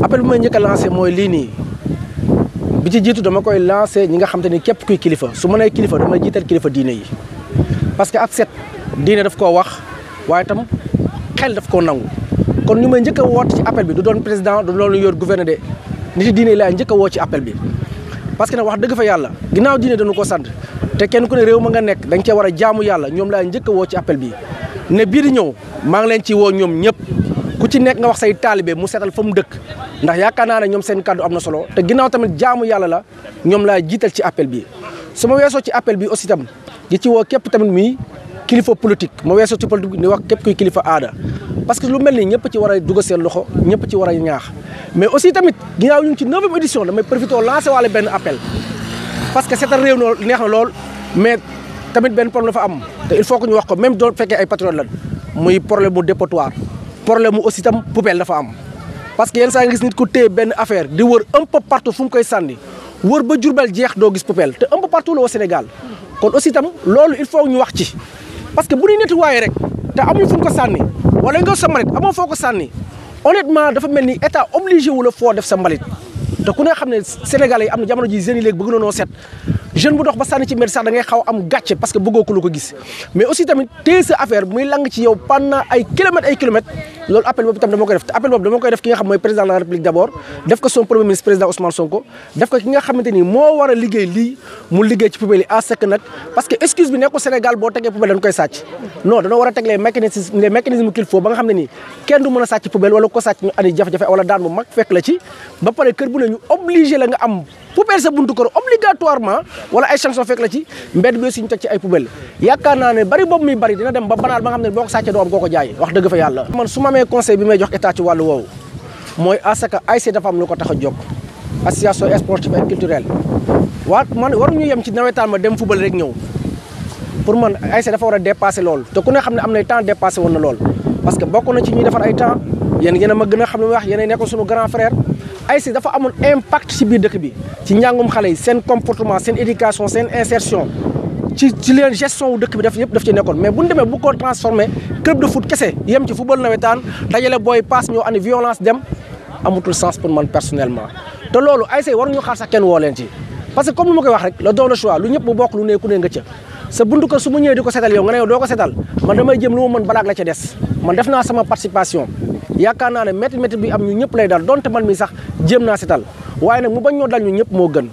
appel bi may njëkk a lancé mooy lii nii bi ci jiitu dama koy lancé ñi nga xam te ni képp kuy kilifa su ma nee kilifa damay jiital kilifa diine yi parce que ak set diine daf koo wax waaye tam xel daf koo nangu kon ñu may njëkk a woote ci appel bi du doon président du doon yor gouverneur de nit yi diine yi laay njëkk a woo ci appel bi parce que nag wax dëgg fa yàlla ginnaaw diine dañu ko sant te kenn ku ne réew ma nga nekk dañ cee war a jaamu yàlla ñoom laay njëkk a woo ci appel bi ne bii di ñëw maa ngi leen ci woo ñoom ñëpp ku ci nekk nga wax say taalibe mu seetal fa mu dëkk ndax yaakaar naa ne ñoom seen kàddu am na solo te ginnaaw tamit jaamu yàlla la ñoom laa jiital ci appel bi su ma weesoo ci appel bi aussi tam di ci woo képp tamit muy kilifa politique ma weesoo ci politique ni wax képp kuy kilifa aada parce que lu mel ni ñëpp ci war a dugal seen loxo ñëpp ci war a ñaax mais aussi tamit ginnaaw ñu ngi ci 9e édition damay profité lancé waale benn appel parce que seetal réew no neex na lool mais tamit benn problème dafa am te il faut que ñu wax ko même doo fekkee ay patriote lan muy problème mu dépotoir problème mu aussi tam poubelle dafa am parce que yenn saa nga gis nit ku téye benn affaire di wër un peu partout fu mu koy sànni wër ba Jurbel jeex doo gis poubelle te un peu partout la au Sénégal kon aussi tam loolu il faut ñu wax ci parce que bu ñuy nettoyé rek te amul fu mu ko sànni wala nga sa mbalit amoo foo ko sànni honnêtement dafa mel ni état obligé wu la foo def sa mbalit te ku ne xam ne Sénégalais yi am na jamono ji jeunes yi léegi bëgg na noo set jeune bu dox ba sànni ci mbedd sax da ngay xaw am gàcce parce que bëggoo ko lu ko gis mais aussi tamit téye sa affaire muy lang ci yow pendant ay kilomètres loolu appel boobu tam dama koy def te appel boobu dama koy def ki nga xam mooy président de la République d'abord def ko son premier ministre président Ousmane Sonko def ko ki nga xamante ni moo war a liggéey lii mu liggéey ci poubelle yi à ce que nag parce que excuse bi nekkul Sénégal boo tegee poubelle dañ koy sàcc non dañoo war a teg les mécanismes qu'il faut ba nga xam ne nii kenn du mën a sàcc poubelle wala ko sàcc ñu andi jafe-jafe wala daan bu mag fekk la ci ba pare kër bu ne ñu obligé la nga am poubelle sa buntu kër obligatoirement wala ay sanction fekk la ci mbedd bi aussi ñu teg ci ay poubelle yaakaar naa ne bari boobu muy bari dina dem ba banaal ba nga xam ne boo ko sàccee doo am koo ko jaay wax dëgg fa yàlla man su ma amee conseil bi may jox état ci wàllu woowu mooy à ce que ASC dafa am lu ko tax a jóg association sportive et culturelle man waruñu yem ci nawetaan ma dem football rek ñëw pour man ASC dafa war a dépasser loolu te ku ne xam ne am na temps dépassé woon na lool parce que bokk na ci ñuy defar ay temps yéen a ma gën a xam ne wax yéen nekkoon suñu grand frère ASC dafa amoon impact ci biir dëkk bi ci njàngum xale yi seen comportement seen éducation seen insertion ci leen gestion wu dëkk bi daf yëpp daf ci nekkoon mais bu ñu demee bu ko transformé club de foot kese yem ci football nawetaan dajale booy passe ñoo andi violence dem amatul sens pour man personnellement te loolu ASC war ñu xaar sax kenn woo leen ci parce que comme ni ma koy wax rek le don de choix lu ñëpp bu bokk lu ne ku ne nga ca sa buntu kër su ma ñëwee di ko setal yow nga ne yow doo ko setal man damay jëm lu ma mën balaag la ca des man def naa sama participation yaakaar naa ne métti bi am ñu ñëpp lay dal donte man mi sax jéem naa setal waaye nag mu bañ ñoo dal ñu ñëpp moo gën